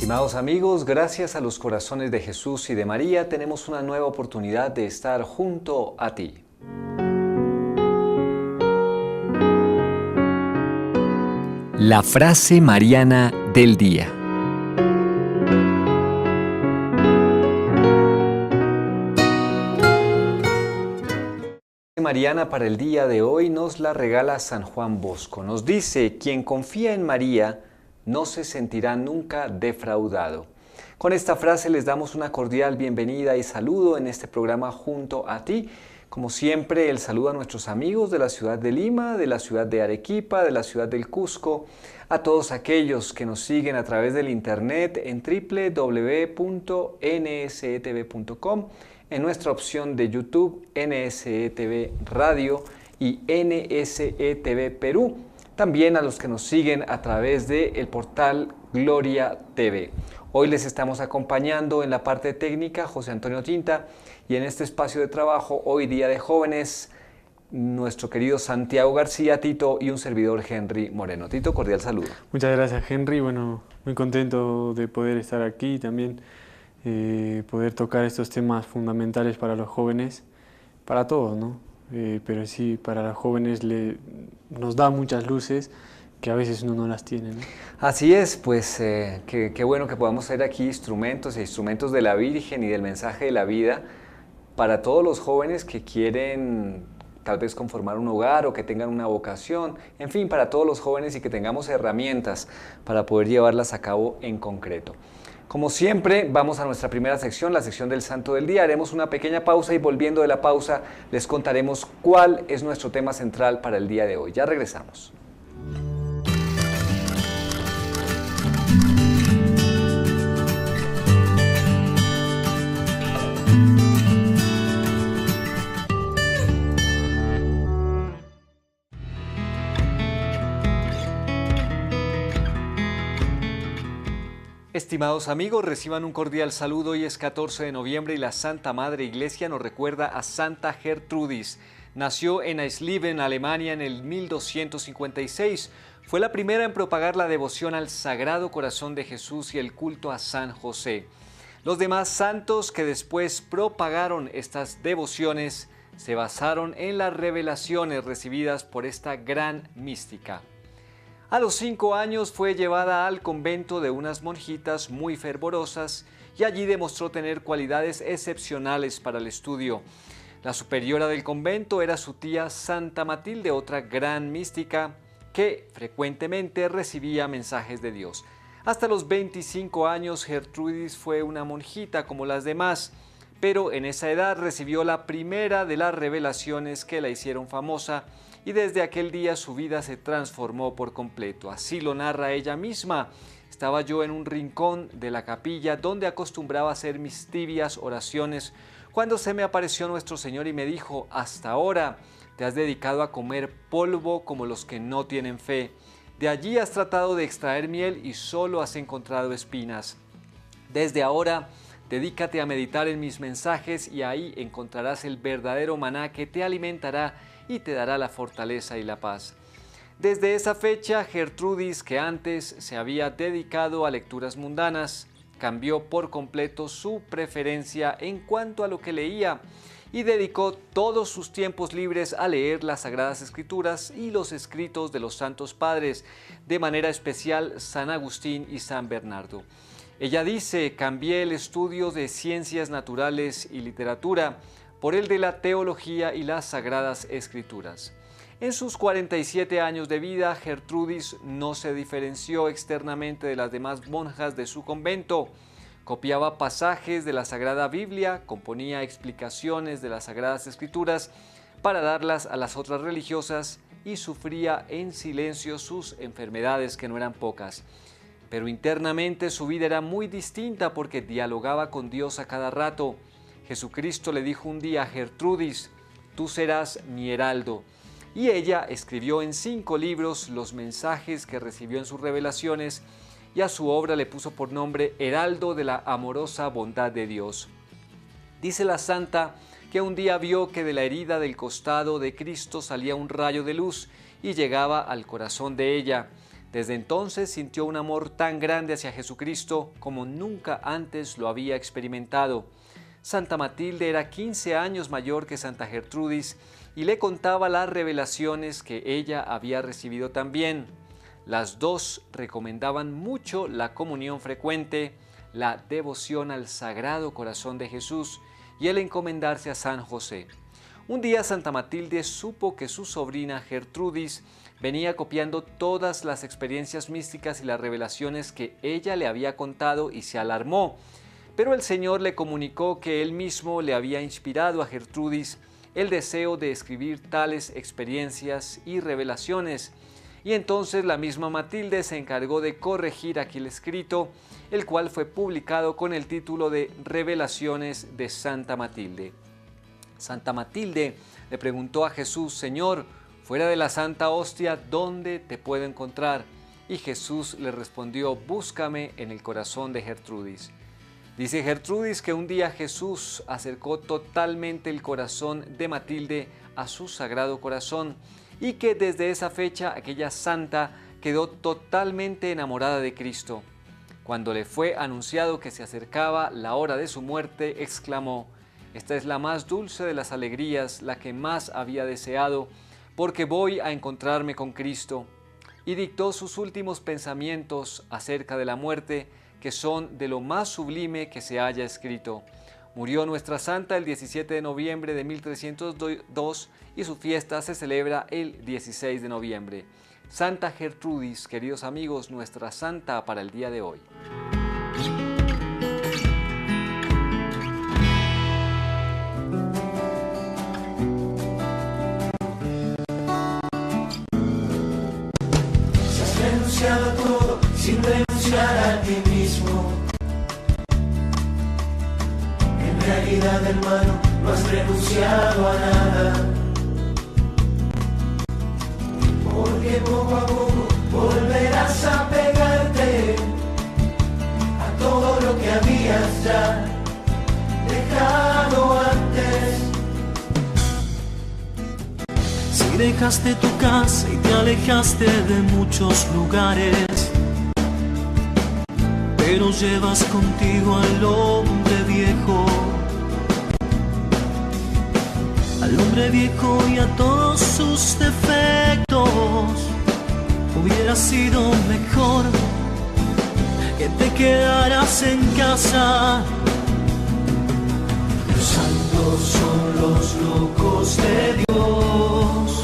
Estimados amigos, gracias a los corazones de Jesús y de María tenemos una nueva oportunidad de estar junto a ti. La frase mariana del día. Mariana para el día de hoy nos la regala San Juan Bosco. Nos dice: quien confía en María no se sentirá nunca defraudado. Con esta frase les damos una cordial bienvenida y saludo en este programa junto a ti. Como siempre, el saludo a nuestros amigos de la ciudad de Lima, de la ciudad de Arequipa, de la ciudad del Cusco, a todos aquellos que nos siguen a través del internet en www.nsetv.com, en nuestra opción de YouTube, NSETV Radio y NSETV Perú. También a los que nos siguen a través del portal Gloria TV. Hoy les estamos acompañando en la parte técnica José Antonio Tinta y en este espacio de trabajo, hoy Día de Jóvenes, nuestro querido Santiago García, Tito y un servidor Henry Moreno. Tito, cordial saludo. Muchas gracias, Henry. Bueno, muy contento de poder estar aquí y también poder tocar estos temas fundamentales para los jóvenes, para todos, ¿no? Pero sí, para los jóvenes nos da muchas luces que a veces uno no las tiene, ¿no? Así es, pues qué bueno que podamos ser aquí instrumentos de la Virgen y del mensaje de la vida para todos los jóvenes que quieren tal vez conformar un hogar o que tengan una vocación, en fin, para todos los jóvenes y que tengamos herramientas para poder llevarlas a cabo en concreto. Como siempre, vamos a nuestra primera sección, la sección del Santo del Día. Haremos una pequeña pausa y volviendo de la pausa les contaremos cuál es nuestro tema central para el día de hoy. Ya regresamos. Estimados amigos, reciban un cordial saludo. Hoy es 14 de noviembre y la Santa Madre Iglesia nos recuerda a Santa Gertrudis. Nació en Eisleben, Alemania, en el 1256. Fue la primera en propagar la devoción al Sagrado Corazón de Jesús y el culto a San José. Los demás santos que después propagaron estas devociones se basaron en las revelaciones recibidas por esta gran mística. A los 5 años fue llevada al convento de unas monjitas muy fervorosas y allí demostró tener cualidades excepcionales para el estudio. La superiora del convento era su tía Santa Matilde, otra gran mística que frecuentemente recibía mensajes de Dios. Hasta los 25 años Gertrudis fue una monjita como las demás, pero en esa edad recibió la primera de las revelaciones que la hicieron famosa y desde aquel día su vida se transformó por completo. Así lo narra ella misma. Estaba yo en un rincón de la capilla donde acostumbraba a hacer mis tibias oraciones cuando se me apareció nuestro Señor y me dijo: hasta ahora te has dedicado a comer polvo como los que no tienen fe. De allí has tratado de extraer miel y solo has encontrado espinas. Desde ahora dedícate a meditar en mis mensajes y ahí encontrarás el verdadero maná que te alimentará y te dará la fortaleza y la paz. Desde esa fecha, Gertrudis, que antes se había dedicado a lecturas mundanas, cambió por completo su preferencia en cuanto a lo que leía y dedicó todos sus tiempos libres a leer las Sagradas Escrituras y los escritos de los Santos Padres, de manera especial San Agustín y San Bernardo. Ella dice: cambié el estudio de ciencias naturales y literatura por el de la teología y las Sagradas Escrituras. En sus 47 años de vida, Gertrudis no se diferenció externamente de las demás monjas de su convento. Copiaba pasajes de la Sagrada Biblia, componía explicaciones de las Sagradas Escrituras para darlas a las otras religiosas y sufría en silencio sus enfermedades, que no eran pocas. Pero internamente su vida era muy distinta porque dialogaba con Dios a cada rato. Jesucristo le dijo un día a Gertrudis: tú serás mi heraldo. Y ella escribió en 5 libros los mensajes que recibió en sus revelaciones y a su obra le puso por nombre Heraldo de la amorosa bondad de Dios. Dice la santa que un día vio que de la herida del costado de Cristo salía un rayo de luz y llegaba al corazón de ella. Desde entonces sintió un amor tan grande hacia Jesucristo como nunca antes lo había experimentado. Santa Matilde era 15 años mayor que Santa Gertrudis y le contaba las revelaciones que ella había recibido también. Las dos recomendaban mucho la comunión frecuente, la devoción al Sagrado Corazón de Jesús y el encomendarse a San José. Un día Santa Matilde supo que su sobrina Gertrudis venía copiando todas las experiencias místicas y las revelaciones que ella le había contado y se alarmó. Pero el Señor le comunicó que Él mismo le había inspirado a Gertrudis el deseo de escribir tales experiencias y revelaciones. Y entonces la misma Matilde se encargó de corregir aquel escrito, el cual fue publicado con el título de Revelaciones de Santa Matilde. Santa Matilde le preguntó a Jesús: Señor, fuera de la Santa Hostia, ¿dónde te puedo encontrar? Y Jesús le respondió: búscame en el corazón de Gertrudis. Dice Gertrudis que un día Jesús acercó totalmente el corazón de Matilde a su Sagrado Corazón y que desde esa fecha aquella santa quedó totalmente enamorada de Cristo. Cuando le fue anunciado que se acercaba la hora de su muerte, exclamó: esta es la más dulce de las alegrías, la que más había deseado, porque voy a encontrarme con Cristo. Y dictó sus últimos pensamientos acerca de la muerte, que son de lo más sublime que se haya escrito. Murió nuestra santa el 17 de noviembre de 1302 y su fiesta se celebra el 16 de noviembre. Santa Gertrudis, queridos amigos, nuestra santa para el día de hoy. A todo sin renunciar a ti mismo. En realidad, hermano, no has renunciado a nada, porque poco a poco volverás a pegarte a todo lo que habías ya dejado antes. Si dejaste tu casa y te alejaste de muchos lugares, pero llevas contigo al hombre viejo y a todos sus defectos, hubiera sido mejor que te quedaras en casa. Los santos son los locos de Dios,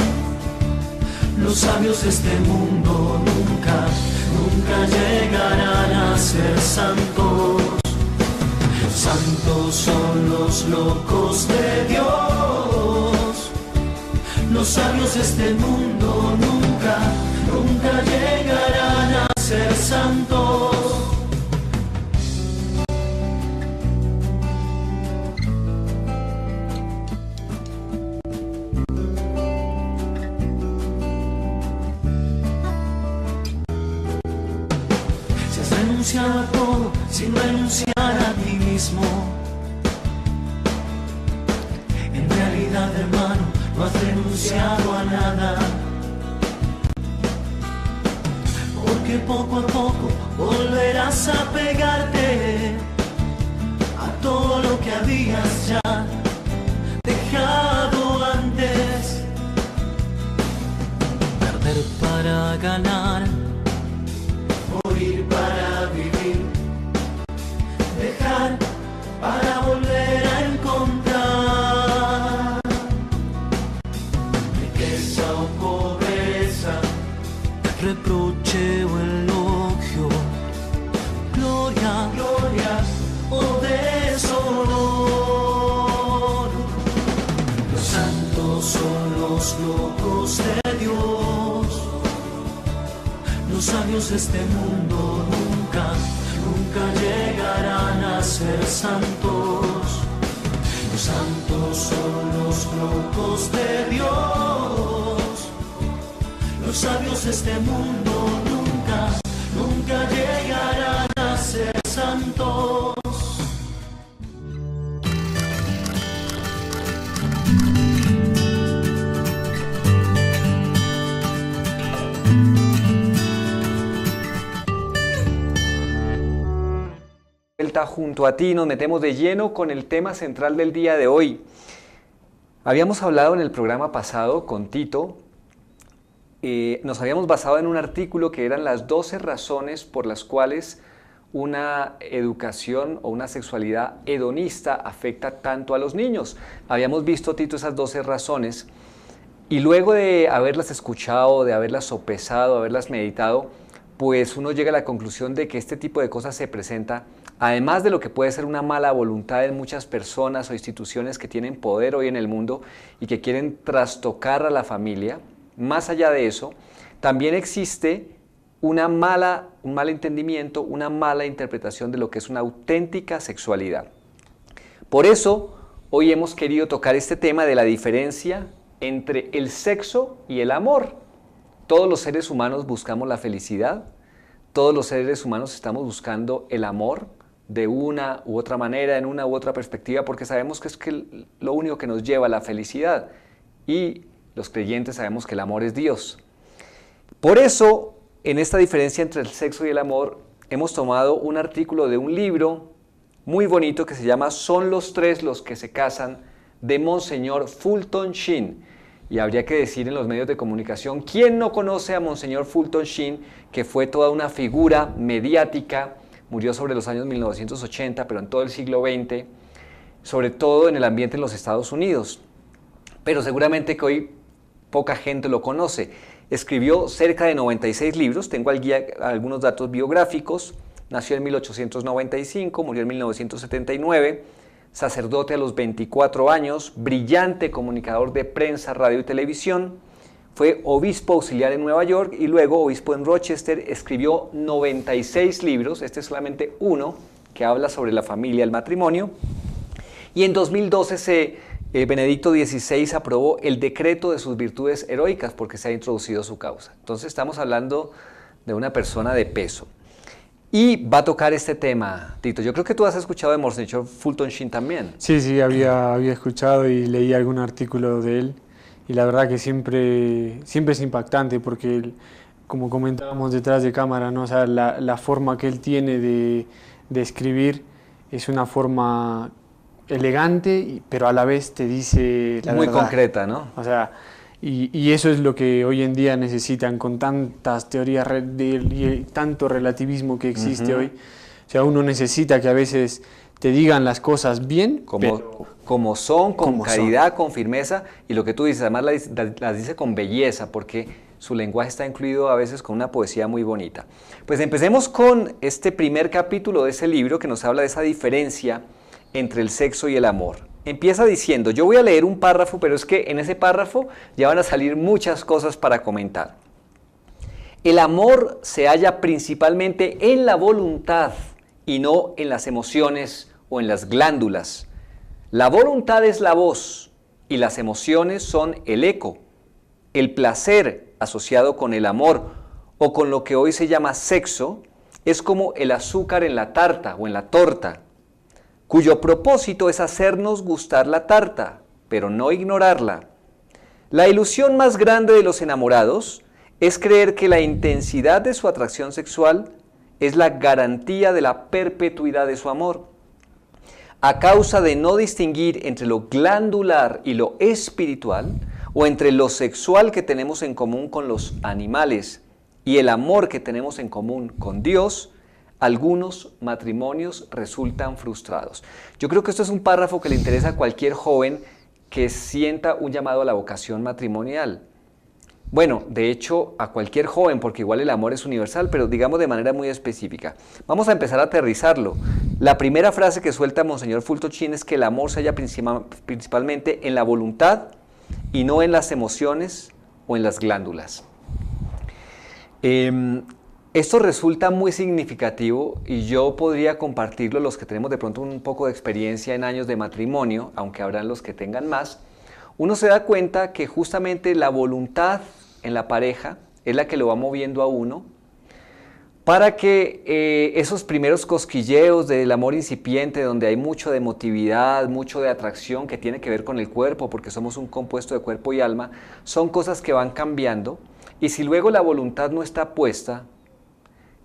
los sabios de este mundo nunca llegarán a ser santos. Los santos son los locos de Dios, los sabios de este mundo nunca llegarán a ser santos. A todo sin renunciar a ti mismo. En realidad, hermano, no has renunciado a nada, porque poco a poco volverás a pegarte a todo lo que habías ya dejado antes. Perder para ganar, morir para vivir, dejar para volver a encontrar. Riqueza o pobreza, reproche o elogio, gloria o deshonor. Los santos son los locos de Dios, los sabios de este mundo nunca llegarán a ser santos. Los santos son los locos de Dios, los sabios de este mundo nunca llegarán a ser santos. vuelta junto a ti. Nos metemos de lleno con el tema central del día de hoy. Habíamos hablado en el programa pasado con Tito, nos habíamos basado en un artículo que eran las 12 razones por las cuales una educación o una sexualidad hedonista afecta tanto a los niños. Habíamos visto, Tito, esas 12 razones y luego de haberlas escuchado, de haberlas sopesado, haberlas meditado, pues uno llega a la conclusión de que este tipo de cosas se presenta, además de lo que puede ser una mala voluntad en muchas personas o instituciones que tienen poder hoy en el mundo y que quieren trastocar a la familia. Más allá de eso, también existe un mal entendimiento, una mala interpretación de lo que es una auténtica sexualidad. Por eso, hoy hemos querido tocar este tema de la diferencia entre el sexo y el amor. Todos los seres humanos buscamos la felicidad, todos los seres humanos estamos buscando el amor de una u otra manera, en una u otra perspectiva, porque sabemos que es lo único que nos lleva a la felicidad. Y los creyentes sabemos que el amor es Dios. Por eso, en esta diferencia entre el sexo y el amor, hemos tomado un artículo de un libro muy bonito que se llama Son los tres los que se casan, de Monseñor Fulton Sheen. Y habría que decir en los medios de comunicación, ¿quién no conoce a Monseñor Fulton Sheen, que fue toda una figura mediática, murió sobre los años 1980, pero en todo el siglo XX, sobre todo en el ambiente en los Estados Unidos? Pero seguramente que hoy poca gente lo conoce. Escribió cerca de 96 libros, tengo algunos datos biográficos. Nació en 1895, murió en 1979, sacerdote a los 24 años, brillante comunicador de prensa, radio y televisión. Fue obispo auxiliar en Nueva York y luego obispo en Rochester. Escribió 96 libros, este es solamente uno que habla sobre la familia, el matrimonio. Y en 2012 Benedicto XVI aprobó el decreto de sus virtudes heroicas porque se ha introducido su causa. Entonces estamos hablando de una persona de peso. Y va a tocar este tema, Tito. Yo creo que tú has escuchado de Monseñor Fulton Sheen también. Sí, había escuchado y leí algún artículo de él. Y la verdad que siempre es impactante porque él, como comentábamos detrás de cámara, ¿no? O sea, la forma que él tiene de escribir es una forma elegante, pero a la vez te dice la muy verdad. Concreta, ¿no? O sea, y eso es lo que hoy en día necesitan con tantas teorías y tanto relativismo que existe hoy. O sea, uno necesita que a veces te digan las cosas bien, como son, con caridad, con firmeza, y lo que tú dices, además las dice con belleza, porque su lenguaje está incluido a veces con una poesía muy bonita. Pues empecemos con este primer capítulo de ese libro que nos habla de esa diferencia entre el sexo y el amor. Empieza diciendo, yo voy a leer un párrafo, pero es que en ese párrafo ya van a salir muchas cosas para comentar. El amor se halla principalmente en la voluntad y no en las emociones o en las glándulas. La voluntad es la voz y las emociones son el eco. El placer asociado con el amor o con lo que hoy se llama sexo es como el azúcar en la tarta o en la torta, cuyo propósito es hacernos gustar la tarta, pero no ignorarla. La ilusión más grande de los enamorados es creer que la intensidad de su atracción sexual es la garantía de la perpetuidad de su amor. A causa de no distinguir entre lo glandular y lo espiritual, o entre lo sexual que tenemos en común con los animales y el amor que tenemos en común con Dios, algunos matrimonios resultan frustrados. Yo creo que esto es un párrafo que le interesa a cualquier joven que sienta un llamado a la vocación matrimonial. Bueno, de hecho, a cualquier joven, porque igual el amor es universal, pero digamos de manera muy específica. Vamos a empezar a aterrizarlo. La primera frase que suelta Monseñor Fulton Sheen es que el amor se halla principalmente en la voluntad y no en las emociones o en las glándulas. Esto resulta muy significativo y yo podría compartirlo los que tenemos de pronto un poco de experiencia en años de matrimonio, aunque habrán los que tengan más. Uno se da cuenta que justamente la voluntad en la pareja es la que lo va moviendo a uno para que esos primeros cosquilleos del amor incipiente, donde hay mucho de emotividad, mucho de atracción que tiene que ver con el cuerpo, porque somos un compuesto de cuerpo y alma, son cosas que van cambiando. Y si luego la voluntad no está puesta,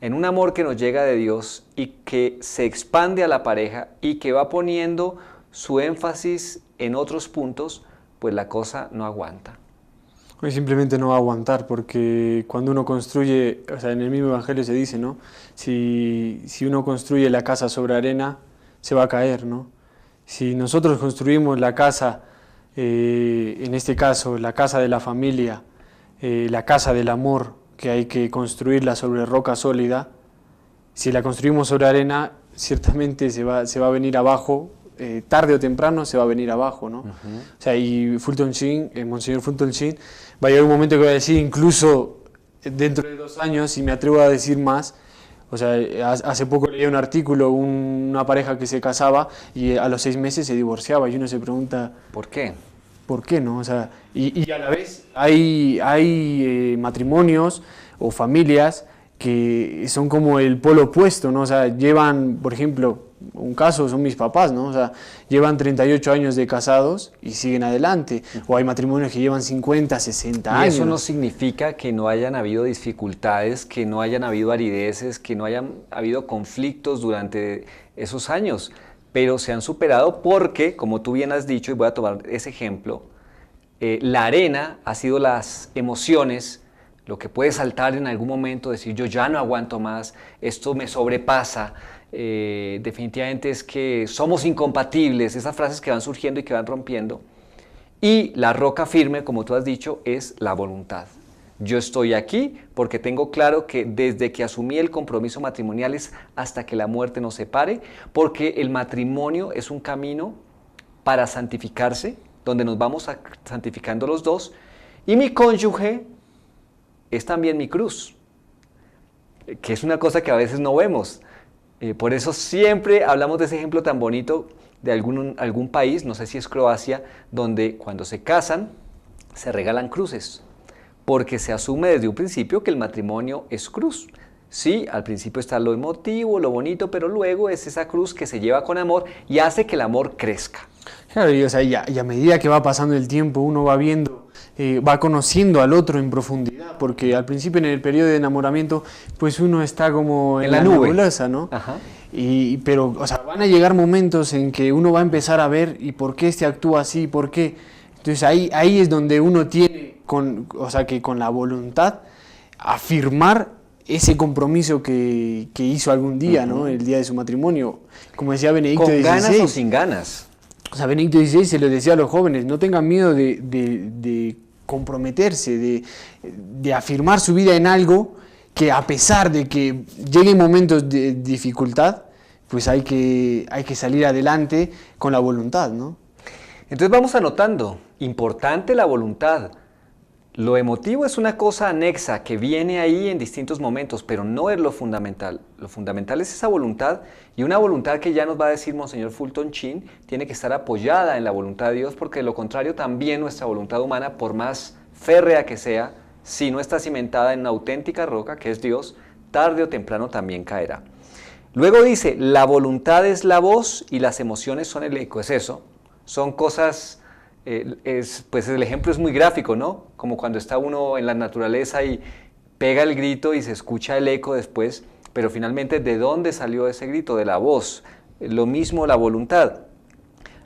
en un amor que nos llega de Dios y que se expande a la pareja y que va poniendo su énfasis en otros puntos, pues la cosa no aguanta. Pues simplemente no va a aguantar, porque cuando uno construye, o sea, en el mismo Evangelio se dice, ¿no? Si uno construye la casa sobre arena, se va a caer, ¿no? Si nosotros construimos la casa, en este caso, la casa de la familia, la casa del amor, que hay que construirla sobre roca sólida, si la construimos sobre arena, ciertamente se va a venir abajo, tarde o temprano se va a venir abajo, ¿no? O sea, y Fulton Sheen, Monseñor Fulton Sheen, va a llegar un momento que va a decir, incluso dentro de 2 años, si me atrevo a decir más, o sea, hace poco leí un artículo, una pareja que se casaba y a los 6 meses se divorciaba, y uno se pregunta... ¿Por qué? ¿Por qué no? O sea, y a la vez hay matrimonios o familias que son como el polo opuesto, ¿no? O sea, llevan, por ejemplo, un caso son mis papás, ¿no? O sea, llevan 38 años de casados y siguen adelante. O hay matrimonios que llevan 50, 60 años. Y eso no significa que no hayan habido dificultades, que no hayan habido arideces, que no hayan habido conflictos durante esos años, pero se han superado porque, como tú bien has dicho, y voy a tomar ese ejemplo, la arena ha sido las emociones, lo que puede saltar en algún momento, decir yo ya no aguanto más, esto me sobrepasa, definitivamente es que somos incompatibles, esas frases que van surgiendo y que van rompiendo. Y la roca firme, como tú has dicho, es la voluntad. Yo estoy aquí porque tengo claro que desde que asumí el compromiso matrimonial es hasta que la muerte nos separe, porque el matrimonio es un camino para santificarse, donde nos vamos santificando los dos, y mi cónyuge es también mi cruz, que es una cosa que a veces no vemos. Por eso siempre hablamos de ese ejemplo tan bonito de algún país, no sé si es Croacia, donde cuando se casan se regalan cruces, porque se asume desde un principio que el matrimonio es cruz. Sí, al principio está lo emotivo, lo bonito, pero luego es esa cruz que se lleva con amor y hace que el amor crezca. Claro, y, o sea, y a medida que va pasando el tiempo, uno va viendo, va conociendo al otro en profundidad, porque al principio en el periodo de enamoramiento, pues uno está como en la nebulosa, ¿no? Ajá. Pero, o sea, van a llegar momentos en que uno va a empezar a ver, ¿y por qué este actúa así? ¿Por qué? Entonces ahí es donde uno tiene, o sea, que con la voluntad, afirmar ese compromiso que hizo algún día, ¿no? El día de su matrimonio. Como decía Benedicto XVI. ¿Con ganas o sin ganas? O sea, Benedicto XVI se lo decía a los jóvenes, no tengan miedo de comprometerse, de afirmar su vida en algo que a pesar de que lleguen momentos de dificultad, pues hay que salir adelante con la voluntad, ¿no? Entonces vamos anotando, importante la voluntad. Lo emotivo es una cosa anexa que viene ahí en distintos momentos, pero no es lo fundamental. Lo fundamental es esa voluntad, y una voluntad que ya nos va a decir Monseñor Fulton Sheen, tiene que estar apoyada en la voluntad de Dios, porque de lo contrario también nuestra voluntad humana, por más férrea que sea, si no está cimentada en una auténtica roca que es Dios, tarde o temprano también caerá. Luego dice, la voluntad es la voz y las emociones son el eco. Es eso, son cosas... pues el ejemplo es muy gráfico, ¿no? Como cuando está uno en la naturaleza y pega el grito y se escucha el eco después, pero finalmente ¿de dónde salió ese grito? De la voz. Lo mismo la voluntad.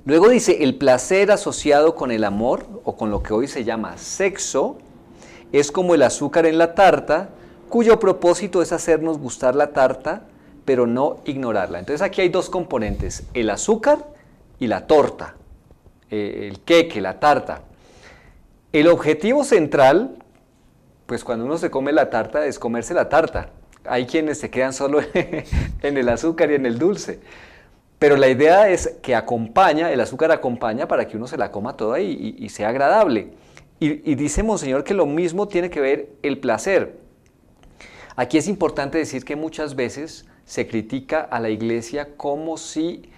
Luego dice, el placer asociado con el amor, o con lo que hoy se llama sexo, es como el azúcar en la tarta, cuyo propósito es hacernos gustar la tarta, pero no ignorarla. Entonces aquí hay dos componentes, el azúcar y la torta. El queque, la tarta. El objetivo central, pues cuando uno se come la tarta, es comerse la tarta. Hay quienes se quedan solo en el azúcar y en el dulce. Pero la idea es que el azúcar acompaña para que uno se la coma toda y sea agradable. Y dice Monseñor que lo mismo tiene que ver el placer. Aquí es importante decir que muchas veces se critica a la Iglesia como si...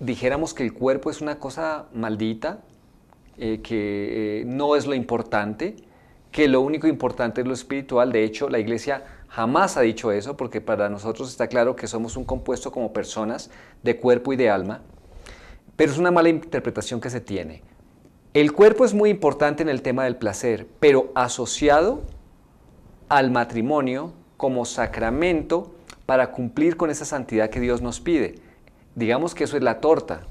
dijéramos que el cuerpo es una cosa maldita, que no es lo importante, que lo único importante es lo espiritual. De hecho, la Iglesia jamás ha dicho eso, porque para nosotros está claro que somos un compuesto como personas de cuerpo y de alma, pero es una mala interpretación que se tiene. El cuerpo es muy importante en el tema del placer, pero asociado al matrimonio como sacramento para cumplir con esa santidad que Dios nos pide. Digamos que eso es la torta.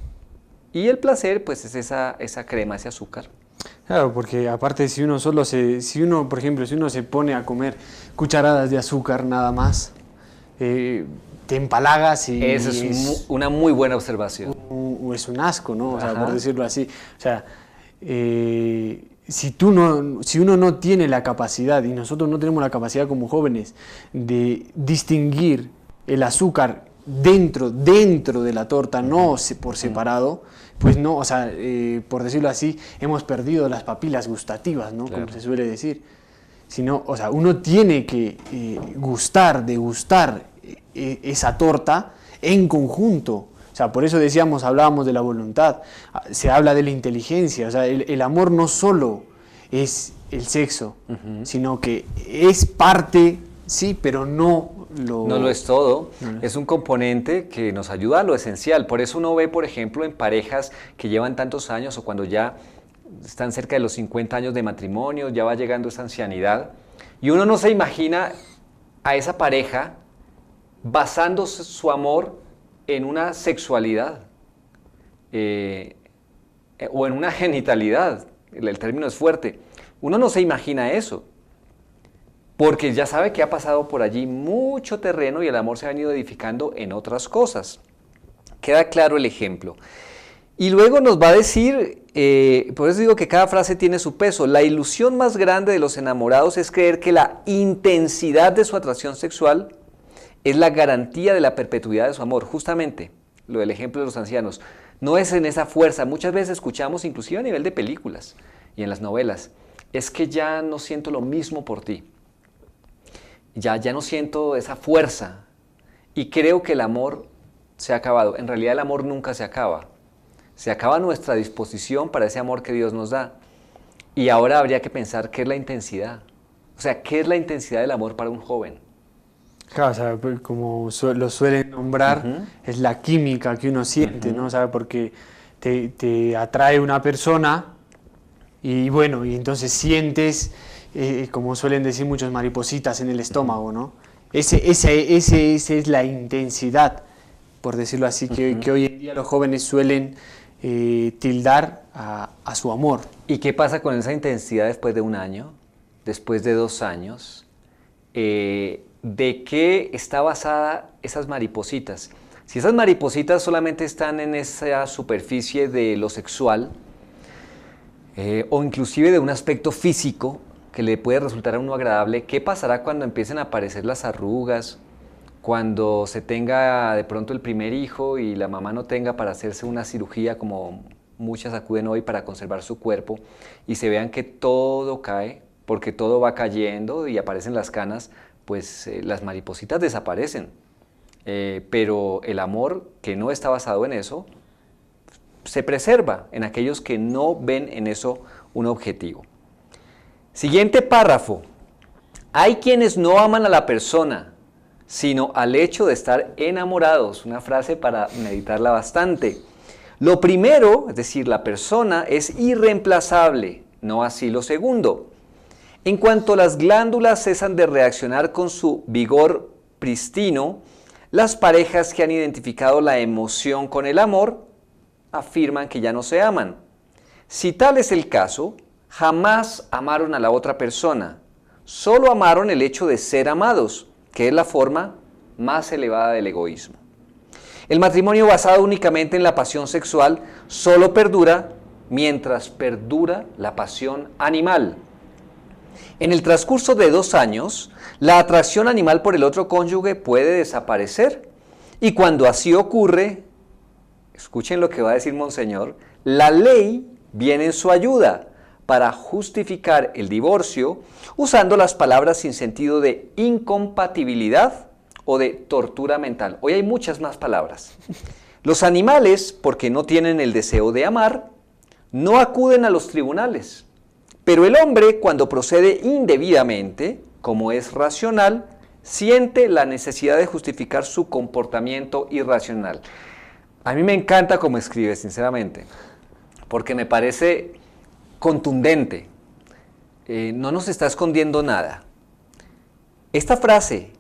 Y el placer, pues, es esa crema, ese azúcar. Claro, porque aparte si uno por ejemplo, si uno se pone a comer cucharadas de azúcar nada más, te empalagas y Esa es una muy buena observación. Es un asco, ¿no? O sea, Ajá. por decirlo así. O sea, si uno no tiene la capacidad, y nosotros no tenemos la capacidad como jóvenes, de distinguir el azúcar dentro de la torta, no por separado, pues no, o sea, por decirlo así, hemos perdido las papilas gustativas, ¿no? Claro. Como se suele decir. Sino, o sea, uno tiene que degustar esa torta en conjunto. O sea, por eso hablábamos de la voluntad, se habla de la inteligencia. O sea, el amor no solo es el sexo, sino que es parte, sí, pero no lo es todo. Es un componente que nos ayuda a lo esencial. Por eso uno ve, por ejemplo, en parejas que llevan tantos años o cuando ya están cerca de los 50 años de matrimonio, ya va llegando esa ancianidad, y uno no se imagina a esa pareja basando su amor en una sexualidad o en una genitalidad. El término es fuerte. Uno no se imagina eso, porque ya sabe que ha pasado por allí mucho terreno y el amor se ha venido edificando en otras cosas. Queda claro el ejemplo. Y luego nos va a decir, por eso digo que cada frase tiene su peso, la ilusión más grande de los enamorados es creer que la intensidad de su atracción sexual es la garantía de la perpetuidad de su amor. Justamente, lo del ejemplo de los ancianos, no es en esa fuerza. Muchas veces escuchamos, inclusive a nivel de películas y en las novelas, es que ya no siento lo mismo por ti. Ya no siento esa fuerza y creo que el amor se ha acabado. En realidad el amor nunca se acaba. Se acaba nuestra disposición para ese amor que Dios nos da. Y ahora habría que pensar qué es la intensidad. O sea, ¿qué es la intensidad del amor para un joven? Claro, o sea, como lo suelen nombrar, es la química que uno siente, ¿no? O sea, porque te atrae una persona y bueno, y entonces sientes, como suelen decir muchos, maripositas en el estómago, ¿no? Esa es la intensidad, por decirlo así, que hoy en día los jóvenes suelen tildar a su amor. ¿Y qué pasa con esa intensidad después de un año? Después de 2 años? ¿De qué está basada esas maripositas? Si esas maripositas solamente están en esa superficie de lo sexual, o inclusive de un aspecto físico que le puede resultar a uno agradable, ¿qué pasará cuando empiecen a aparecer las arrugas? Cuando se tenga de pronto el primer hijo y la mamá no tenga para hacerse una cirugía como muchas acuden hoy para conservar su cuerpo y se vean que todo cae, porque todo va cayendo y aparecen las canas, pues las maripositas desaparecen. Pero el amor que no está basado en eso se preserva en aquellos que no ven en eso un objetivo. Siguiente párrafo. Hay quienes no aman a la persona, sino al hecho de estar enamorados. Una frase para meditarla bastante. Lo primero, es decir, la persona, es irreemplazable, no así lo segundo. En cuanto las glándulas cesan de reaccionar con su vigor pristino, las parejas que han identificado la emoción con el amor afirman que ya no se aman. Si tal es el caso, jamás amaron a la otra persona, solo amaron el hecho de ser amados, que es la forma más elevada del egoísmo. El matrimonio basado únicamente en la pasión sexual solo perdura mientras perdura la pasión animal. En el transcurso de 2 años, la atracción animal por el otro cónyuge puede desaparecer y cuando así ocurre, escuchen lo que va a decir Monseñor, la ley viene en su ayuda para justificar el divorcio usando las palabras sin sentido de incompatibilidad o de tortura mental. Hoy hay muchas más palabras. Los animales, porque no tienen el deseo de amar, no acuden a los tribunales. Pero el hombre, cuando procede indebidamente, como es racional, siente la necesidad de justificar su comportamiento irracional. A mí me encanta cómo escribe, sinceramente, porque me parece contundente. No nos está escondiendo nada. Esta frase,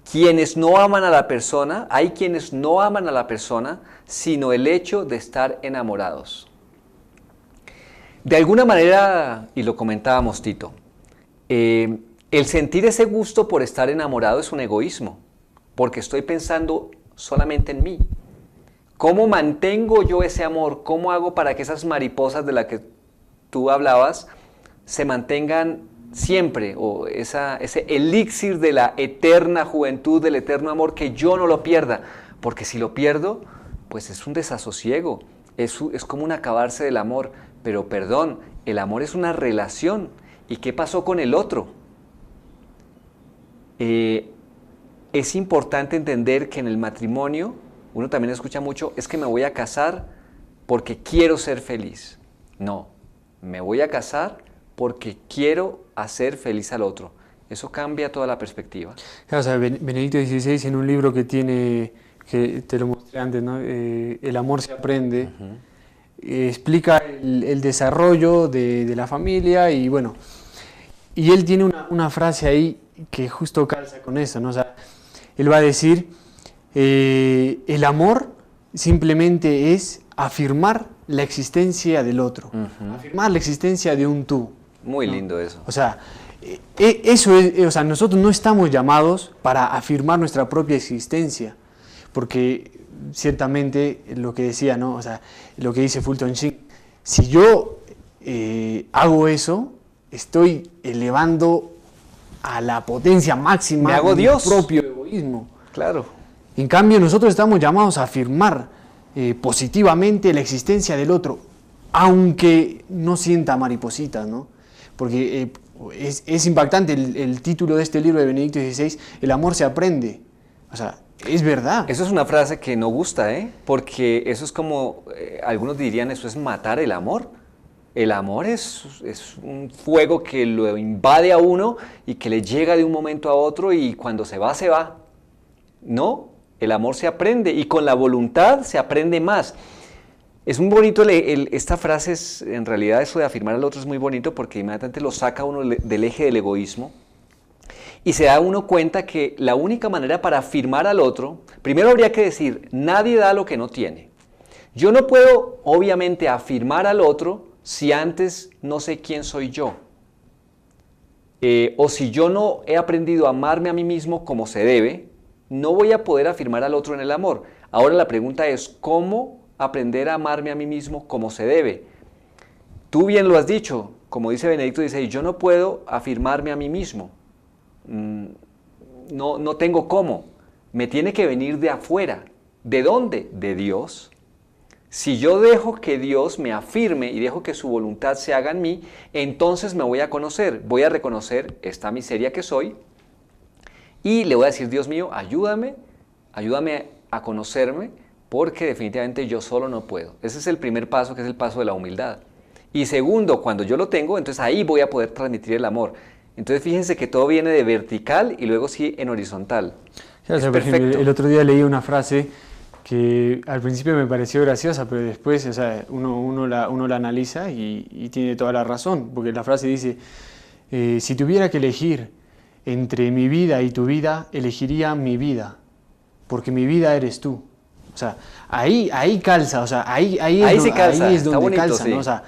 quienes no aman a la persona, hay quienes no aman a la persona, sino el hecho de estar enamorados. De alguna manera, y lo comentábamos, Tito, el sentir ese gusto por estar enamorado es un egoísmo, porque estoy pensando solamente en mí. ¿Cómo mantengo yo ese amor? ¿Cómo hago para que esas mariposas de las que tú hablabas se mantengan siempre? O ese elixir de la eterna juventud, del eterno amor, que yo no lo pierda. Porque si lo pierdo, pues es un desasosiego, es como un acabarse del amor. Pero perdón, el amor es una relación. ¿Y qué pasó con el otro? Es importante entender que en el matrimonio, uno también escucha mucho, es que me voy a casar porque quiero ser feliz. No, me voy a casar porque quiero hacer feliz al otro. Eso cambia toda la perspectiva. Claro, o sea, Benedicto XVI, en un libro que tiene, que te lo mostré antes, ¿no? El amor se aprende, explica el desarrollo de la familia y bueno, y él tiene una frase ahí que justo calza con eso, ¿no? O sea, él va a decir, el amor simplemente es afirmar la existencia del otro, afirmar la existencia de un tú. Muy ¿no? lindo eso. O sea, eso es, o sea, nosotros no estamos llamados para afirmar nuestra propia existencia, porque ciertamente lo que decía, ¿no? O sea, lo que dice Fulton Sheen, si yo hago eso, estoy elevando a la potencia máxima me hago mi Dios. propio egoísmo. Claro. En cambio, nosotros estamos llamados a afirmar positivamente la existencia del otro, aunque no sienta maripositas, ¿no? Porque es impactante el título de este libro de Benedicto XVI, El amor se aprende. O sea, es verdad. Eso es una frase que no gusta, porque eso es como, algunos dirían, eso es matar el amor. El amor es un fuego que lo invade a uno y que le llega de un momento a otro y cuando se va, se va. No, el amor se aprende y con la voluntad se aprende más. Es muy bonito, esta frase, en realidad eso de afirmar al otro es muy bonito porque inmediatamente lo saca uno del eje del egoísmo y se da uno cuenta que la única manera para afirmar al otro, primero habría que decir, nadie da lo que no tiene. Yo no puedo, obviamente, afirmar al otro si antes no sé quién soy yo. O si yo no he aprendido a amarme a mí mismo como se debe, no voy a poder afirmar al otro en el amor. Ahora la pregunta es, ¿cómo aprender a amarme a mí mismo como se debe? Tú bien lo has dicho, como dice Benedicto XVI, yo no puedo afirmarme a mí mismo. No tengo cómo. Me tiene que venir de afuera. ¿De dónde? De Dios. Si yo dejo que Dios me afirme y dejo que su voluntad se haga en mí, entonces me voy a conocer, voy a reconocer esta miseria que soy y le voy a decir, Dios mío, ayúdame a conocerme porque definitivamente yo solo no puedo. Ese es el primer paso, que es el paso de la humildad. Y segundo, cuando yo lo tengo, entonces ahí voy a poder transmitir el amor. Entonces fíjense que todo viene de vertical y luego sí en horizontal. Sí, o sea, por ejemplo, el otro día leí una frase que al principio me pareció graciosa, pero después, o sea, uno la analiza y tiene toda la razón, porque la frase dice, si tuviera que elegir entre mi vida y tu vida, elegiría mi vida, porque mi vida eres tú. O sea, ahí calza, o sea, ahí es donde bonito, calza, sí. ¿no? O sea,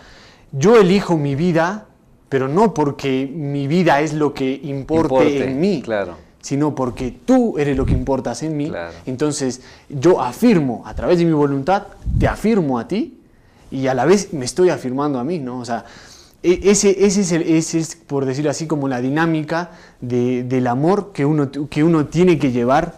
yo elijo mi vida, pero no porque mi vida es lo que importe en mí, claro, sino porque tú eres lo que importas en mí. Claro. Entonces yo afirmo, a través de mi voluntad, te afirmo a ti y a la vez me estoy afirmando a mí, ¿no? O sea, ese es, por decirlo así, como la dinámica del amor que uno tiene que llevar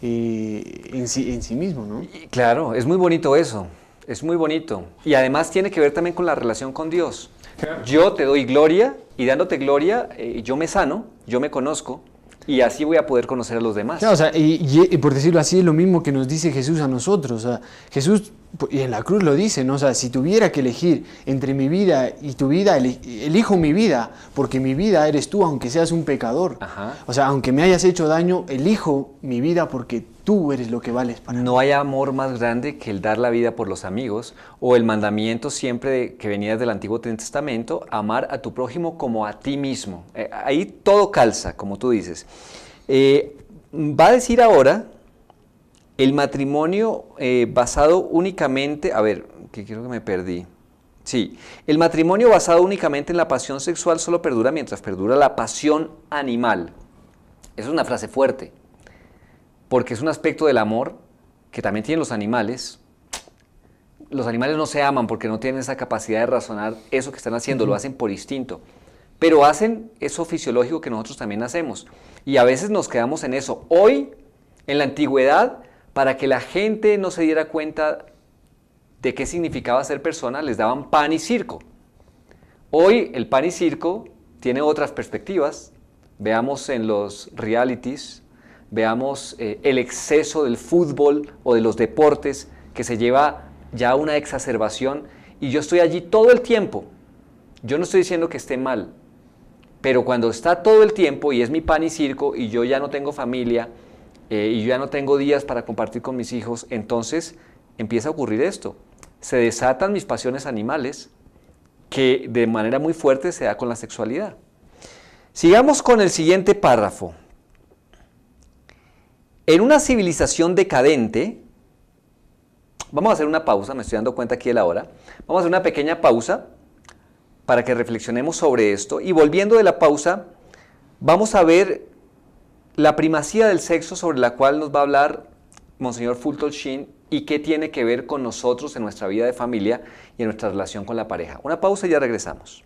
en sí mismo, ¿no? Claro, es muy bonito eso, es muy bonito. Y además tiene que ver también con la relación con Dios. Claro. Yo te doy gloria y dándote gloria yo me sano, yo me conozco. Y así voy a poder conocer a los demás. Claro, o sea, y por decirlo así, es lo mismo que nos dice Jesús a nosotros. O sea, Jesús, y en la cruz lo dice, ¿no? O sea, si tuviera que elegir entre mi vida y tu vida, elijo mi vida, porque mi vida eres tú, aunque seas un pecador. Ajá. O sea, aunque me hayas hecho daño, elijo mi vida porque tú eres lo que vales para mí. No hay amor más grande que el dar la vida por los amigos, o el mandamiento siempre que venía desde el Antiguo Testamento, amar a tu prójimo como a ti mismo. Ahí todo calza, como tú dices. va a decir ahora el matrimonio basado únicamente, a ver, que creo que me perdí. Sí, el matrimonio basado únicamente en la pasión sexual solo perdura mientras perdura la pasión animal. Esa es una frase fuerte, porque es un aspecto del amor que también tienen los animales. Los animales no se aman porque no tienen esa capacidad de razonar eso que están haciendo, lo hacen por instinto. Pero hacen eso fisiológico que nosotros también hacemos. Y a veces nos quedamos en eso. Hoy, en la antigüedad, para que la gente no se diera cuenta de qué significaba ser persona, les daban pan y circo. Hoy el pan y circo tiene otras perspectivas. Veamos en los realities, veamos el exceso del fútbol o de los deportes que se lleva ya a una exacerbación, y yo estoy allí todo el tiempo. Yo no estoy diciendo que esté mal, pero cuando está todo el tiempo y es mi pan y circo y yo ya no tengo familia y yo ya no tengo días para compartir con mis hijos, entonces empieza a ocurrir esto. Se desatan mis pasiones animales, que de manera muy fuerte se da con la sexualidad. Sigamos con el siguiente párrafo. En una civilización decadente, vamos a hacer una pausa, me estoy dando cuenta aquí de la hora, vamos a hacer una pequeña pausa para que reflexionemos sobre esto, y volviendo de la pausa, vamos a ver la primacía del sexo sobre la cual nos va a hablar Monseñor Fulton Sheen y qué tiene que ver con nosotros en nuestra vida de familia y en nuestra relación con la pareja. Una pausa y ya regresamos.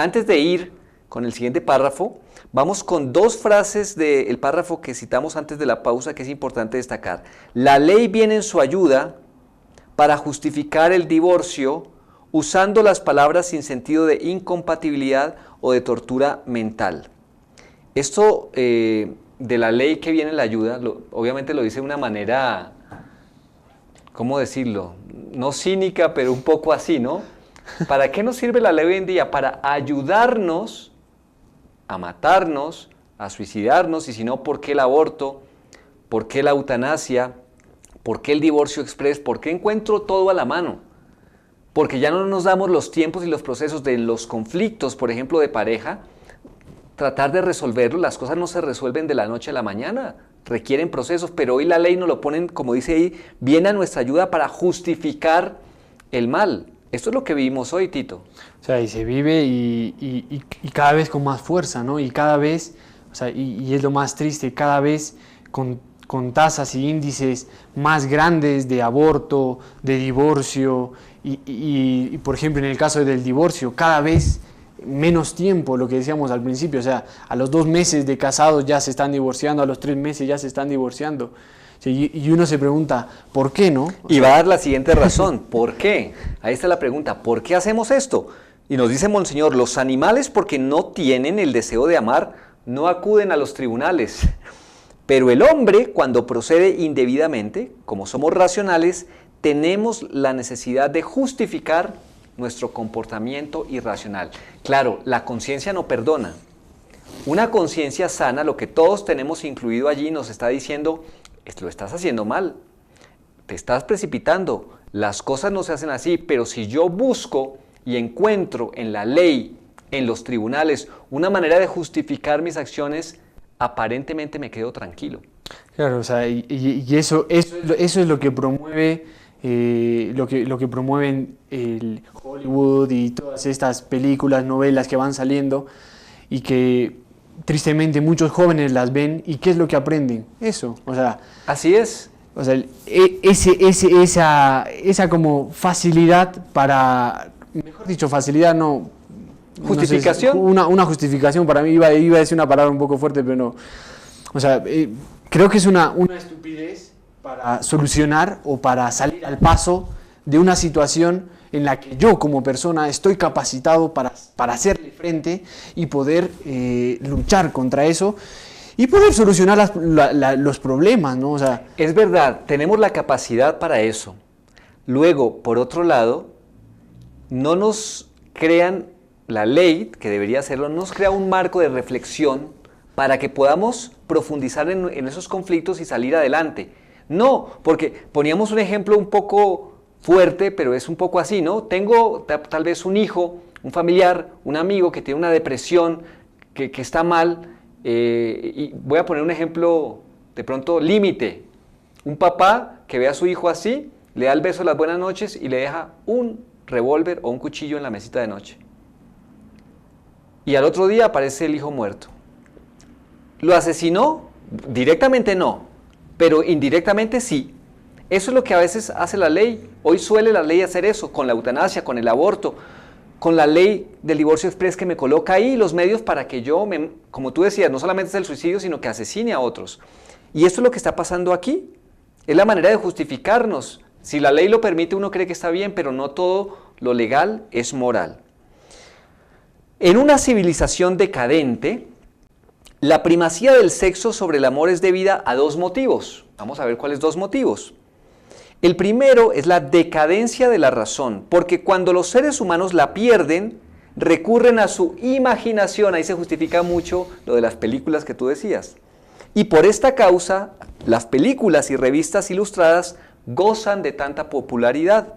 Antes de ir con el siguiente párrafo, vamos con dos frases del párrafo que citamos antes de la pausa que es importante destacar. La ley viene en su ayuda para justificar el divorcio usando las palabras sin sentido de incompatibilidad o de tortura mental. Esto de la ley que viene en la ayuda, obviamente lo dice de una manera, ¿cómo decirlo? No cínica, pero un poco así, ¿no? ¿Para qué nos sirve la ley hoy en día? Para ayudarnos a matarnos, a suicidarnos, y si no, ¿por qué el aborto? ¿Por qué la eutanasia? ¿Por qué el divorcio express? ¿Por qué encuentro todo a la mano? Porque ya no nos damos los tiempos y los procesos de los conflictos, por ejemplo, de pareja, tratar de resolverlos. Las cosas no se resuelven de la noche a la mañana, requieren procesos, pero hoy la ley nos lo ponen, como dice ahí, viene a nuestra ayuda para justificar el mal. Esto es lo que vivimos hoy, Tito. O sea, y se vive y cada vez con más fuerza, ¿no? Y cada vez, o sea, y es lo más triste, cada vez con tasas y índices más grandes de aborto, de divorcio, y por ejemplo, en el caso del divorcio, cada vez menos tiempo, lo que decíamos al principio, o sea, a los 2 meses de casados ya se están divorciando, a los 3 meses ya se están divorciando. Sí, y uno se pregunta, ¿por qué no? Y va a dar la siguiente razón, ¿por qué? Ahí está la pregunta, ¿por qué hacemos esto? Y nos dice Monseñor, los animales porque no tienen el deseo de amar, no acuden a los tribunales. Pero el hombre, cuando procede indebidamente, como somos racionales, tenemos la necesidad de justificar nuestro comportamiento irracional. Claro, la conciencia no perdona. Una conciencia sana, lo que todos tenemos incluido allí, nos está diciendo, lo estás haciendo mal, te estás precipitando, las cosas no se hacen así, pero si yo busco y encuentro en la ley, en los tribunales, una manera de justificar mis acciones, aparentemente me quedo tranquilo. Claro, o sea, y eso es lo que promueve, lo que promueven el Hollywood y todas estas películas, novelas que van saliendo y que tristemente muchos jóvenes las ven y ¿qué es lo que aprenden? Eso, o sea... Así es. O sea, esa como facilidad para, mejor dicho, facilidad no... ¿Justificación? No sé, una justificación para mí, iba a decir una palabra un poco fuerte, pero no. O sea, creo que es una estupidez para solucionar o para salir al paso de una situación en la que yo como persona estoy capacitado para hacerle frente y poder luchar contra eso y poder solucionar los problemas, ¿no? O sea, es verdad, tenemos la capacidad para eso. Luego, por otro lado, no nos crean la ley, que debería hacerlo, no nos crea un marco de reflexión para que podamos profundizar en esos conflictos y salir adelante. No, porque poníamos un ejemplo un poco fuerte, pero es un poco así, ¿no? Tengo tal vez un hijo, un familiar, un amigo que tiene una depresión, que está mal, y voy a poner un ejemplo de pronto límite. Un papá que ve a su hijo así, le da el beso de las buenas noches y le deja un revólver o un cuchillo en la mesita de noche. Y al otro día aparece el hijo muerto. ¿Lo asesinó? Directamente no, pero indirectamente sí. Eso es lo que a veces hace la ley. Hoy suele la ley hacer eso, con la eutanasia, con el aborto, con la ley del divorcio express que me coloca ahí los medios para que yo, como tú decías, no solamente es el suicidio, sino que asesine a otros. Y esto es lo que está pasando aquí. Es la manera de justificarnos. Si la ley lo permite, uno cree que está bien, pero no todo lo legal es moral. En una civilización decadente, la primacía del sexo sobre el amor es debida a 2 motivos. Vamos a ver cuáles 2 motivos. El primero es la decadencia de la razón, porque cuando los seres humanos la pierden, recurren a su imaginación. Ahí se justifica mucho lo de las películas que tú decías. Y por esta causa, las películas y revistas ilustradas gozan de tanta popularidad.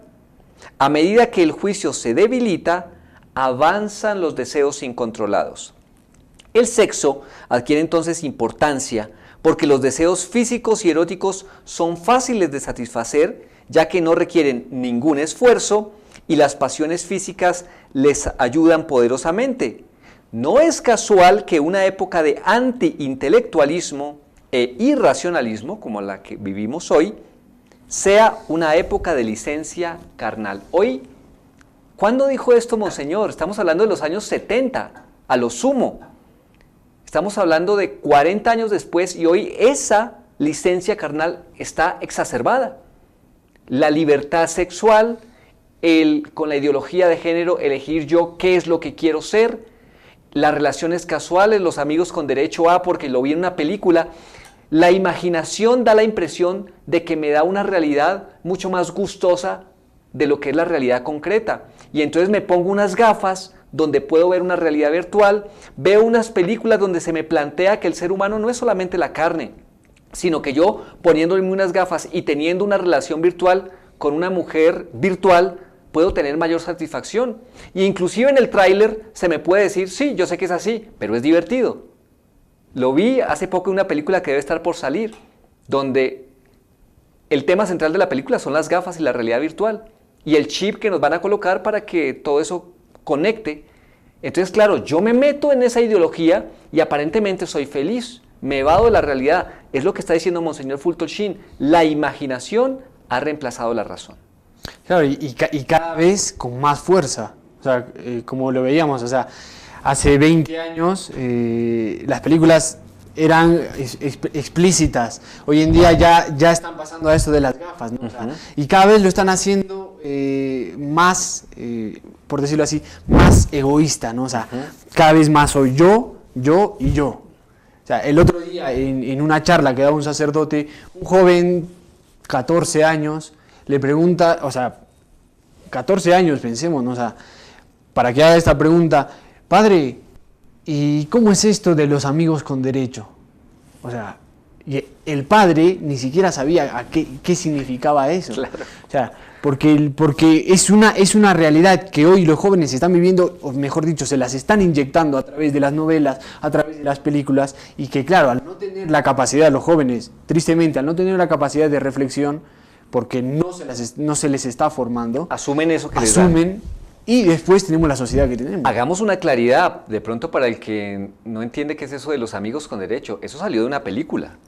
A medida que el juicio se debilita, avanzan los deseos incontrolados. El sexo adquiere entonces importancia porque los deseos físicos y eróticos son fáciles de satisfacer, ya que no requieren ningún esfuerzo y las pasiones físicas les ayudan poderosamente. No es casual que una época de anti-intelectualismo e irracionalismo, como la que vivimos hoy, sea una época de licencia carnal. Hoy ¿Cuándo dijo esto, monseñor? Estamos hablando de los años 70, a lo sumo. Estamos hablando de 40 años después y hoy esa licencia carnal está exacerbada. La libertad sexual, con la ideología de género, elegir yo qué es lo que quiero ser, las relaciones casuales, los amigos con derecho a porque lo vi en una película. La imaginación da la impresión de que me da una realidad mucho más gustosa de lo que es la realidad concreta. Y entonces me pongo unas gafas donde puedo ver una realidad virtual, veo unas películas donde se me plantea que el ser humano no es solamente la carne, sino que yo poniéndome unas gafas y teniendo una relación virtual con una mujer virtual, puedo tener mayor satisfacción. Y inclusive en el tráiler se me puede decir, sí, yo sé que es así, pero es divertido. Lo vi hace poco en una película que debe estar por salir, donde el tema central de la película son las gafas y la realidad virtual, y el chip que nos van a colocar para que todo eso conecte. Entonces, claro, yo me meto en esa ideología y aparentemente soy feliz, me evado de la realidad. Es lo que está diciendo Monseñor Fulton Sheen, la imaginación ha reemplazado la razón. Claro, y cada vez con más fuerza, o sea, como lo veíamos, o sea, hace 20 años las películas eran explícitas, hoy en día ya están pasando a eso de las gafas, ¿no? O sea, y cada vez lo están haciendo más, por decirlo así, más egoísta, ¿no? O sea, cada vez más soy yo y yo. O sea, el otro día en una charla que daba un sacerdote, un joven, 14 años, le pregunta, o sea, 14 años, pensemos, ¿no? O sea, para que haga esta pregunta, padre, ¿y cómo es esto de los amigos con derecho? O sea, y el padre ni siquiera sabía qué significaba eso. Claro. O sea, porque es una realidad que hoy los jóvenes están viviendo, o mejor dicho, se las están inyectando a través de las novelas, a través de las películas, y que claro, al no tener la capacidad, los jóvenes, tristemente, al no tener la capacidad de reflexión, porque no se les está formando, asumen eso que les dan. Y después tenemos la sociedad que tenemos. Hagamos una claridad, de pronto para el que no entiende qué es eso de los amigos con derecho. Eso salió de una película.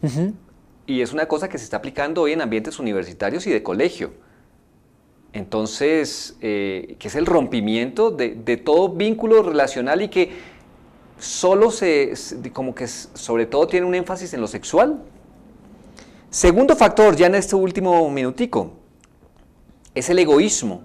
Y es una cosa que se está aplicando hoy en ambientes universitarios y de colegio. Entonces, que es el rompimiento de todo vínculo relacional y que solo como que sobre todo tiene un énfasis en lo sexual. Segundo factor, ya en este último minutico, es el egoísmo.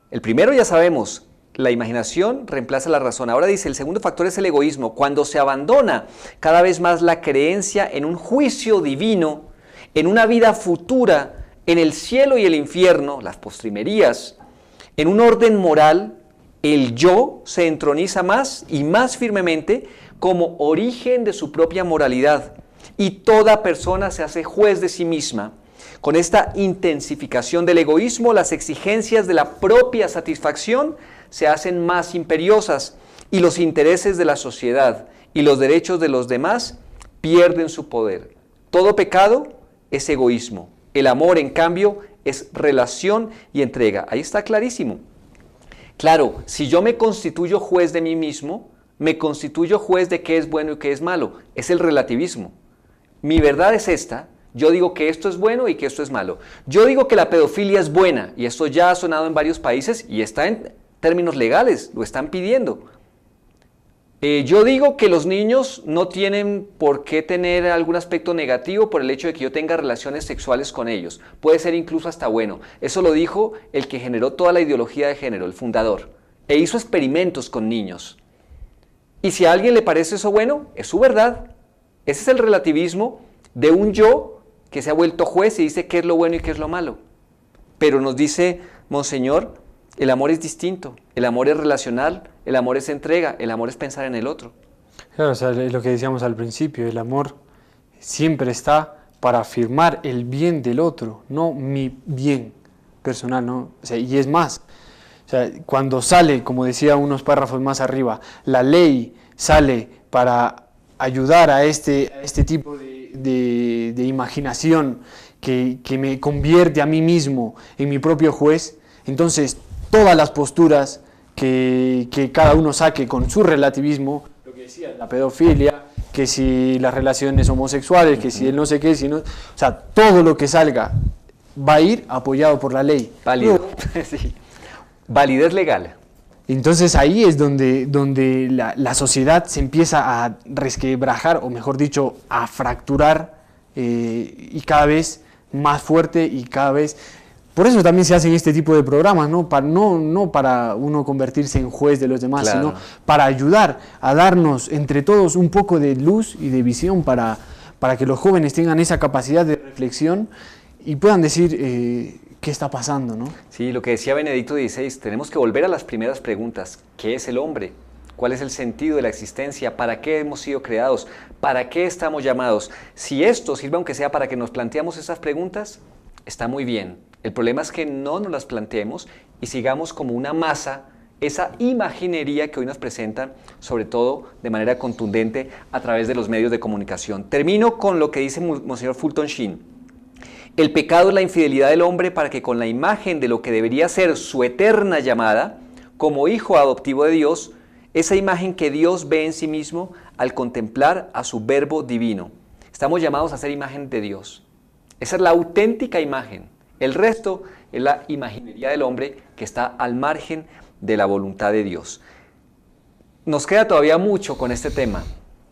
El primero ya sabemos, la imaginación reemplaza la razón. Ahora dice, el segundo factor es el egoísmo. Cuando se abandona cada vez más la creencia en un juicio divino, en una vida futura, en el cielo y el infierno, las postrimerías, en un orden moral, el yo se entroniza más y más firmemente como origen de su propia moralidad. Y toda persona se hace juez de sí misma. Con esta intensificación del egoísmo, las exigencias de la propia satisfacción se hacen más imperiosas y los intereses de la sociedad y los derechos de los demás pierden su poder. Todo pecado es egoísmo. El amor, en cambio, es relación y entrega. Ahí está clarísimo. Claro, si yo me constituyo juez de mí mismo, me constituyo juez de qué es bueno y qué es malo. Es el relativismo. Mi verdad es esta. Yo digo que esto es bueno y que esto es malo. Yo digo que la pedofilia es buena, y esto ya ha sonado en varios países y está en términos legales, lo están pidiendo. Yo digo que los niños no tienen por qué tener algún aspecto negativo por el hecho de que yo tenga relaciones sexuales con ellos. Puede ser incluso hasta bueno. Eso lo dijo el que generó toda la ideología de género, el fundador, e hizo experimentos con niños. Y si a alguien le parece eso bueno, es su verdad. Ese es el relativismo de un yo que se ha vuelto juez y dice qué es lo bueno y qué es lo malo. Pero nos dice Monseñor, el amor es distinto, el amor es relacional, el amor es entrega, el amor es pensar en el otro. Claro, o sea, es lo que decíamos al principio, el amor siempre está para afirmar el bien del otro, no mi bien personal, ¿no? O sea, y es más, o sea, cuando sale, como decía unos párrafos más arriba, la ley sale para ayudar a este tipo de imaginación que me convierte a mí mismo en mi propio juez, entonces todas las posturas que cada uno saque con su relativismo, lo que decía, la pedofilia, que si las relaciones homosexuales, que si el no sé qué, si no, o sea, todo lo que salga va a ir apoyado por la ley. Válido. Sí. Validez legal. Entonces ahí es donde la sociedad se empieza a resquebrajar, o mejor dicho, a fracturar y cada vez más fuerte y cada vez... Por eso también se hacen este tipo de programas, ¿no? No para uno convertirse en juez de los demás, Claro. sino para ayudar a darnos entre todos un poco de luz y de visión para que los jóvenes tengan esa capacidad de reflexión y puedan decir qué está pasando, ¿no? Sí, lo que decía Benedicto XVI, tenemos que volver a las primeras preguntas. ¿Qué es el hombre? ¿Cuál es el sentido de la existencia? ¿Para qué hemos sido creados? ¿Para qué estamos llamados? Si esto sirve aunque sea para que nos planteemos esas preguntas, está muy bien. El problema es que no nos las planteemos y sigamos como una masa esa imaginería que hoy nos presentan, sobre todo de manera contundente a través de los medios de comunicación. Termino con lo que dice Monseñor Fulton Sheen. El pecado es la infidelidad del hombre para que con la imagen de lo que debería ser su eterna llamada, como hijo adoptivo de Dios, esa imagen que Dios ve en sí mismo al contemplar a su verbo divino. Estamos llamados a ser imagen de Dios. Esa es la auténtica imagen. El resto es la imaginería del hombre que está al margen de la voluntad de Dios. Nos queda todavía mucho con este tema.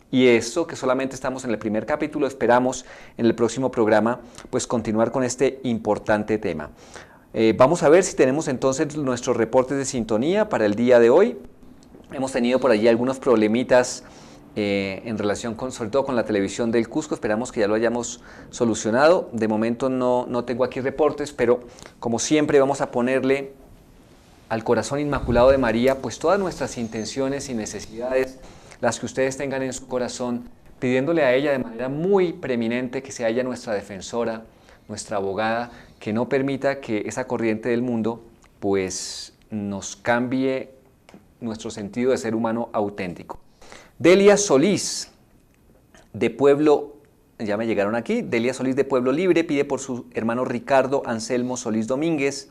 Y esto que solamente estamos en el primer capítulo, esperamos en el próximo programa pues continuar con este importante tema. Vamos a ver si tenemos entonces nuestros reportes de sintonía para el día de hoy. Hemos tenido por allí algunos problemitas en relación sobre todo con la televisión del Cusco, esperamos que ya lo hayamos solucionado. De momento no tengo aquí reportes, pero como siempre vamos a ponerle al corazón inmaculado de María pues todas nuestras intenciones y necesidades, las que ustedes tengan en su corazón, pidiéndole a ella de manera muy preeminente que sea ella nuestra defensora, nuestra abogada, que no permita que esa corriente del mundo pues nos cambie nuestro sentido de ser humano auténtico. Delia Solís, de Pueblo, ya me llegaron aquí, Delia Solís de Pueblo Libre pide por su hermano Ricardo Anselmo Solís Domínguez,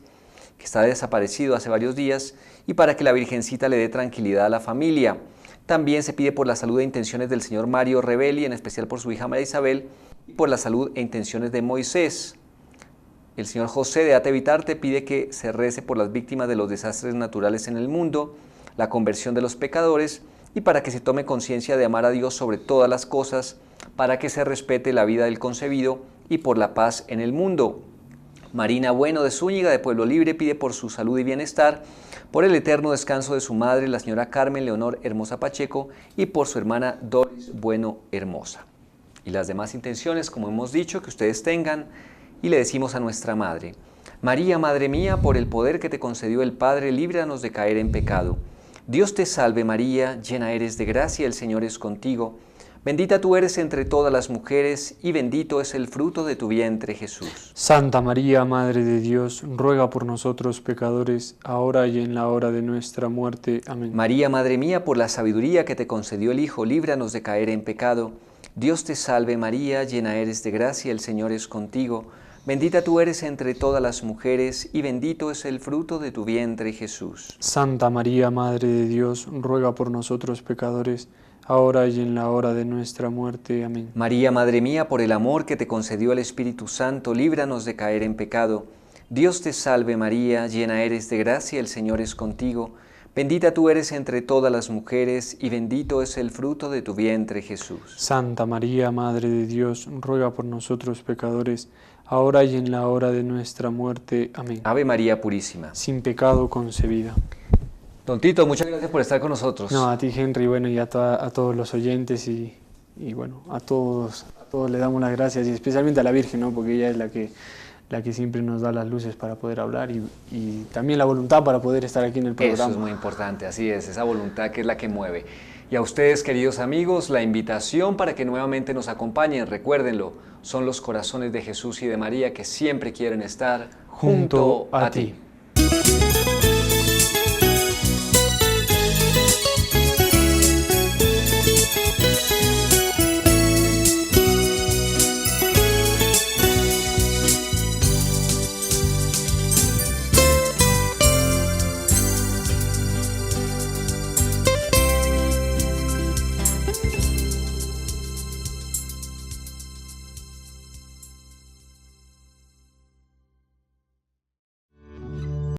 que está desaparecido hace varios días, y para que la Virgencita le dé tranquilidad a la familia. También se pide por la salud e intenciones del señor Mario Rebelli, en especial por su hija María Isabel, y por la salud e intenciones de Moisés. El señor José de Ate Vitarte pide que se rece por las víctimas de los desastres naturales en el mundo, la conversión de los pecadores, y para que se tome conciencia de amar a Dios sobre todas las cosas, para que se respete la vida del concebido y por la paz en el mundo. Marina Bueno de Zúñiga, de Pueblo Libre, pide por su salud y bienestar, por el eterno descanso de su madre, la señora Carmen Leonor Hermosa Pacheco, y por su hermana Doris Bueno Hermosa. Y las demás intenciones, como hemos dicho, que ustedes tengan, y le decimos a nuestra Madre: María, Madre mía, por el poder que te concedió el Padre, líbranos de caer en pecado. Dios te salve María, llena eres de gracia, el Señor es contigo. Bendita tú eres entre todas las mujeres, y bendito es el fruto de tu vientre, Jesús. Santa María, Madre de Dios, ruega por nosotros pecadores, ahora y en la hora de nuestra muerte. Amén. María, Madre mía, por la sabiduría que te concedió el Hijo, líbranos de caer en pecado. Dios te salve María, llena eres de gracia, el Señor es contigo. Bendita tú eres entre todas las mujeres, y bendito es el fruto de tu vientre, Jesús. Santa María, Madre de Dios, ruega por nosotros pecadores, ahora y en la hora de nuestra muerte. Amén. María, Madre mía, por el amor que te concedió el Espíritu Santo, líbranos de caer en pecado. Dios te salve María, llena eres de gracia, el Señor es contigo. Bendita tú eres entre todas las mujeres, y bendito es el fruto de tu vientre, Jesús. Santa María, Madre de Dios, ruega por nosotros pecadores, ahora y en la hora de nuestra muerte. Amén. Ave María Purísima. Sin pecado concebida. Don Tito, muchas gracias por estar con nosotros. No, a ti, Henry, bueno, y a todos los oyentes y bueno, a todos le damos las gracias, y especialmente a la Virgen, ¿no? Porque ella es la que siempre nos da las luces para poder hablar y también la voluntad para poder estar aquí en el programa. Eso es muy importante, así es, esa voluntad que es la que mueve. Y a ustedes, queridos amigos, la invitación para que nuevamente nos acompañen, recuérdenlo, son los corazones de Jesús y de María que siempre quieren estar junto a ti.